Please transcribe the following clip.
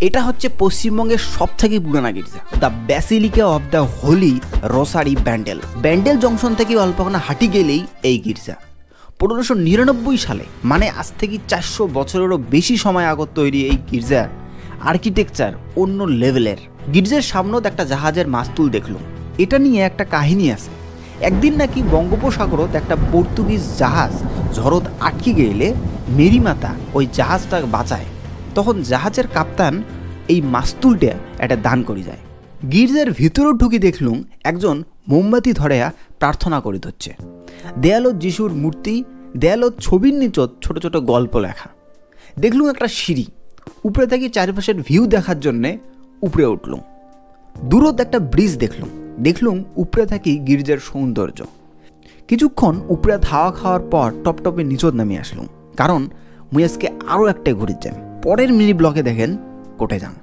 এটা হচ্ছে পশ্চিমবঙ্গের সবথেকে পুরানো গির্জা, the basilica of the Holi rosary Bandel. Bandel junction থেকে অল্পখানা হাঁটি গেলেই এই গির্জা। 1599 সালে, মানে আজ থেকে 400 বছরেরও বেশি সময় আগত তৈরি এই গির্জার আর্কিটেকচার অন্য লেভেলের। গির্জার সামনেও একটা জাহাজের মাস্তুল দেখলাম। এটা নিয়ে একটা কাহিনী আছে। একদিন নাকি বঙ্গোপসাগরত একটা পর্তুগিজ জাহাজ ঝড়ত আটকে গেলে মেরিমাতা ওই জাহাজটা বাঁচায়। তখন জাহাজের কাপ্তান এই মাস্তুলটা একটা দান করে যায়। গির্জার ভিতরেও ঢুকি দেখলুম একজন মোমবাতি ধরেয়া প্রার্থনা করে ধরছে। দেয়ালত যিশুর মূর্তি, দেয়ালত ছবির নিচত ছোট ছোট গল্প লেখা। দেখলুম একটা সিঁড়ি, উপরে থেকে চারিপাশের ভিউ দেখার জন্যে উপরে উঠলুম। দূরত একটা ব্রিজ দেখলুম উপরে থাকি গির্জার সৌন্দর্য। কিছুক্ষণ উপরে হাওয়া খাওয়ার পর টপটপে নিচত নামিয়ে আসলুম, কারণ মুই আজকে আরও একটা ঘুরে যাই। পরের মিনি ব্লগে দেখেন কোটে যান।